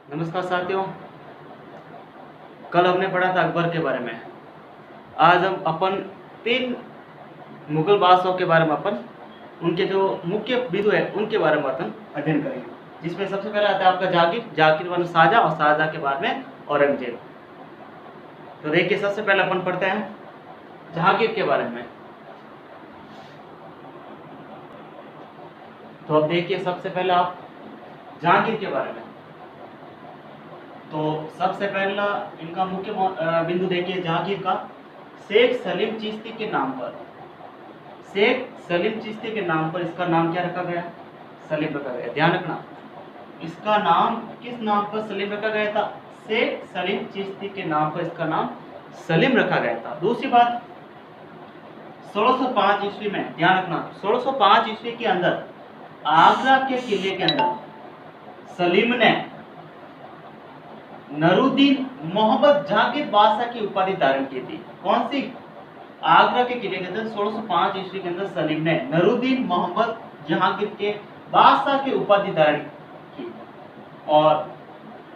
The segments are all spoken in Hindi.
नमस्कार साथियों। कल हमने पढ़ा था अकबर के बारे में। आज हम अपन 3 मुगल बादशाहों के बारे में अपन उनके जो मुख्य बिंदु है उनके बारे में अपन अध्ययन करेंगे, जिसमें सबसे पहले आता है आपका जाकिर वन शाहजहां और शाहजहां के बाद में औरंगजेब। तो देखिए, सबसे पहले अपन पढ़ते हैं जहांगीर के बारे में। तो अब देखिए, सबसे पहले आप जहांगीर के बारे में। तो सबसे पहला इनका मुख्य बिंदु देखिए जहांगीर का, शेख सलीम चिश्ती के नाम पर। शेख सलीम चिश्ती के नाम पर इसका नाम क्या रखा गया? सलीम रखा गया। ध्यान रखना, इसका नाम किस नाम पर सलीम रखा गया था? शेख सलीम चिश्ती के नाम पर इसका नाम सलीम रखा गया था। दूसरी बात, 1605 ईस्वी में, ध्यान रखना, 1605 ईस्वी के अंदर आगरा के किले के अंदर सलीम ने नरूद्दीन मोहम्मद जहांगीर बादशाह की उपाधि धारण की थी। कौन सी? आगरा के किले के अंदर 1605 ईस्वी के अंदर सलीम ने नरूद्दीन मोहम्मद जहांगीर के बादशाह की उपाधि धारण की, और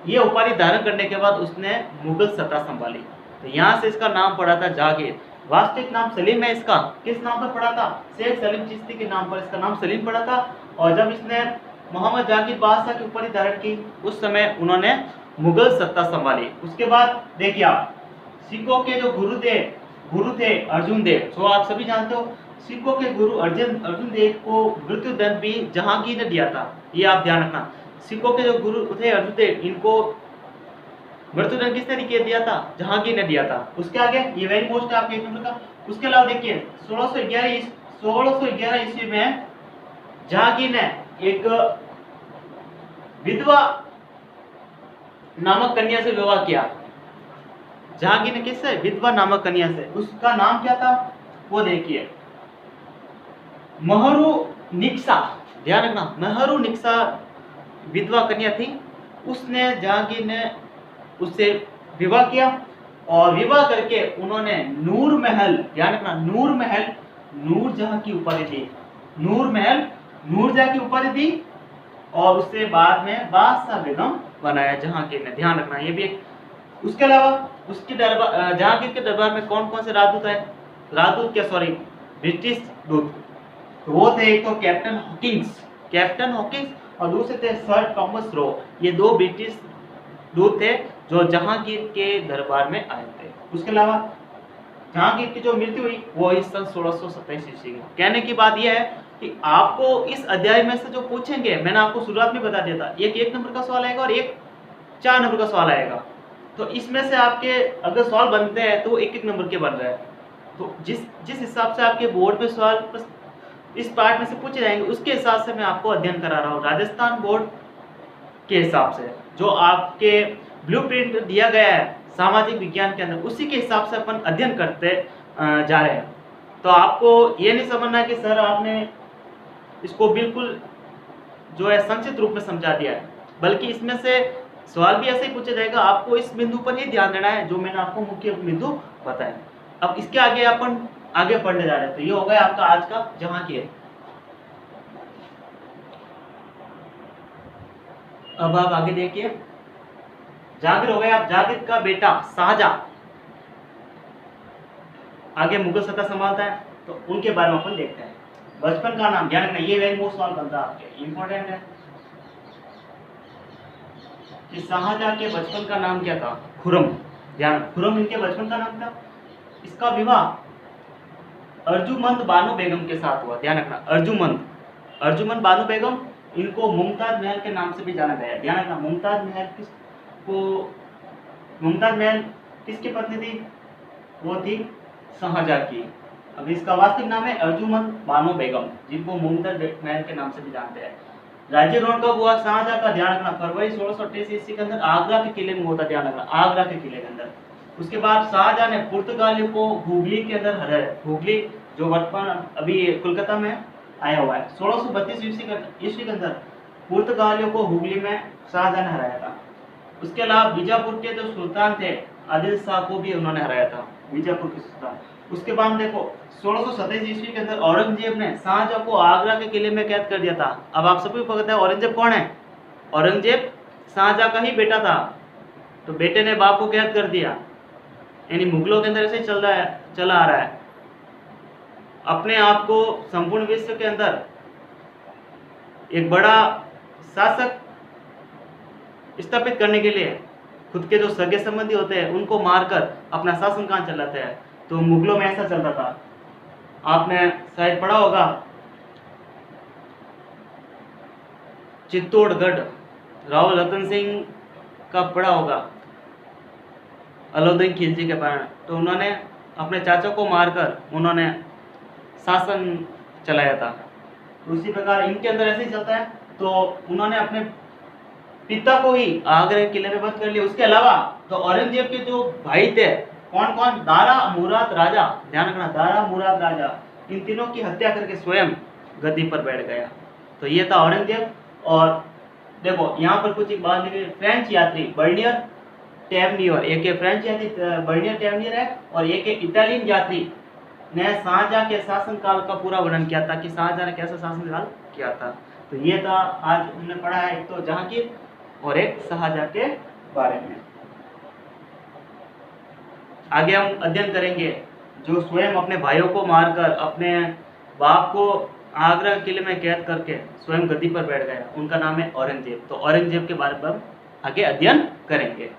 ये उपाधि धारण करने के बाद उसने मुगल सत्ता संभाली। तो यहाँ से इसका नाम पड़ा था जहांगीर। वास्तविक नाम सलीम है इसका। किस नाम पर पड़ा था? शेख सलीम चिश्ती के नाम पर इसका नाम सलीम पड़ा था। और जब इसने मोहम्मद जहांगीर बादशाह की उपाधि धारण की, उस समय उन्होंने मुगल सत्ता संभाली। उसके बाद देखिए आप, सिखों के जो गुरु थे अर्जुन देव, जो आप सभी जानते हो, सिखों के गुरु अर्जुन देव को मृत्यु दंड भी जहांगीर ने दिया था। ये आप ध्यान रखना, सिखों के जो गुरु थे अर्जुन देव, इनको मृत्युदंड किसने दिया था? जहांगीर ने दिया था। उसके आगे ये वेरी मोस्ट है आपके 1 नंबर का। उसके अलावा देखिए 1611 ईस्वी में जहांगीर ने एक विधवा नामक कन्या से विवाह किया। जहांगीर ने किससे? विधवा नामक कन्या से। उसका नाम क्या था? वो देखिए, महरुनिसा। ध्यान रखना, महरुनिसा विधवा कन्या थी। उसने जहांगीर ने उससे विवाह किया, और विवाह करके उन्होंने नूर महल, ध्यान रखना, नूर महल नूरजहां की उपाधि दी। नूर महल नूरजहां की उपाधि दी, और उससे बाद में बादशाह बेगम बनाया जहांगीर ने। ध्यान रखना, ये भी एक। उसके अलावा उसके दरबार, जहांगीर के दरबार में कौन कौन से राजदूत है? ब्रिटिश दूत। तो वो थे, एक तो कैप्टन हॉकिंस और दूसरे थे सर थॉमस रो। ये 2 ब्रिटिश दूत थे जो जहांगीर के दरबार में आए थे। उसके अलावा जहांगीर की जो मृत्यु हुई वो इस सन 1627 ईस्वी में। कहने की बात यह है कि आपको इस अध्याय में से जो पूछेंगे, मैंने आपको शुरुआत में बता दिया था, एक 1 नंबर का सवाल आएगा और एक 4 नंबर का सवाल आएगा। तो इसमें से आपके अगर सवाल बनते हैं तो 1-1 नंबर के बन रहे हैं। तो जिस हिसाब से आपके बोर्ड पे सवाल इस पार्ट में से पूछे जाएंगे, उसके हिसाब से मैं आपको अध्ययन करा रहा हूँ। राजस्थान बोर्ड के हिसाब से जो आपके ब्लूप्रिंट दिया गया है सामाजिक विज्ञान के अंदर, उसी के हिसाब से अपन अध्ययन करते जा रहे हैं। तो आपको ये नहीं समझना कि सर आपने इसको बिल्कुल जो है संक्षिप्त रूप में समझा दिया है, बल्कि इसमें से सवाल भी ऐसे ही पूछा जाएगा। आपको इस बिंदु पर ही ध्यान देना है जो मैंने आपको मुख्य बिंदु बताया। अब इसके आगे अपन आगे पढ़ने जा रहे हैं। तो ये हो गया आपका आज का जहांगीर। अब आप आगे देखिए, जहांगीर हो गया। आप जहांगीर का बेटा शाहजहां आगे मुगल सत्ता संभालता है, तो उनके बारे में अपन देखते हैं। बचपन का नाम, ध्यान रखना, ये वेरी मोस्ट सवाल बनता है आपके, इंपॉर्टेंट है कि शाहजहां के बचपन का नाम क्या था? खुर्रम। ध्यान, खुर्रम इनके बचपन का नाम था। इसका विवाह अर्जुमंद बानो बेगम के साथ हुआ। ध्यान रखना, अर्जुमंद बानो बेगम, इनको मुमताज महल के नाम से भी जाना गया है। ध्यान रखना, मुमताज महल किसकी पत्नी थी? वो थी शाहजहां की। अब इसका वास्तविक नाम है अर्जुमंद बानो बेगम, जिनको मुमताज महल के नाम से भी जानते हैं। राज्यारोहण कब हुआ शाहजहां का? ध्यान रखना, फरवरी 1628 ईस्वी के अंदर आगरा के किले में होता। ध्यान रखना, आगरा के किले के अंदर। उसके बाद शाहजहां ने पुर्तगालियों को हुगली के अंदर हराया। हुगली जो वर्तमान अभी कोलकाता में आया हुआ है। 1632 ईस्वी के अंदर पुर्तगालियों को हुगली में शाहजहां ने हराया था। उसके अलावा बीजापुर के जो सुल्तान थे आदिल शाह को भी उन्होंने हराया था, बीजापुर के सुल्तान। उसके बाद देखो 1627 ईस्वी के अंदर औरंगजेब ने शाहजहां को आगरा के किले में कैद कर दिया था। अब आप सभी को पता है औरंगजेब कौन है? औरंगजेब शाहजहां का ही बेटा था, तो बेटे ने बाप को कैद कर दिया। यानी मुगलों के अंदर ऐसे चला आ रहा है। अपने आप को संपूर्ण विश्व के अंदर एक बड़ा शासक स्थापित करने के लिए खुद के जो सगे संबंधी होते हैं उनको मारकर अपना शासन कहाँ चलाते हैं, तो मुगलों में ऐसा चलता था। आपने शायद पढ़ा होगा चित्तौड़गढ़, राव रतन सिंह का पढ़ा होगा अलाउद्दीन खिलजी के बारे में। तो उन्होंने अपने चाचा को मारकर उन्होंने शासन चलाया था। तो उसी प्रकार इनके अंदर ऐसे ही चलता है। तो उन्होंने अपने पिता को ही आगरा के किले में बंद कर लिया। उसके अलावा तो औरंगजेब के जो भाई थे, कौन कौन, दारा मुराद राजा, ध्यान रखना, दारा मुराद राजा, इन तीनों की हत्या करके स्वयं गद्दी पर बैठ गया। तो ये था औरंगजेब। और देखो यहाँ पर कुछ एक बात लिखी, फ्रेंच यात्री बर्नियर टैवनियर, एक फ्रेंच यात्री बर्नियर टैवनियर है और एक इटालियन यात्री ने शाहजहां के शासनकाल का पूरा वर्णन किया था कि शाहजहां ने कैसा शासनकाल किया था। तो ये था आज हमने पढ़ा है, एक तो जहांगीर और एक शाहजहां के बारे में। आगे हम अध्ययन करेंगे जो स्वयं अपने भाइयों को मारकर अपने बाप को आगरा किले में कैद करके स्वयं गद्दी पर बैठ गया, उनका नाम है औरंगजेब। तो औरंगजेब के बारे में हम आगे अध्ययन करेंगे।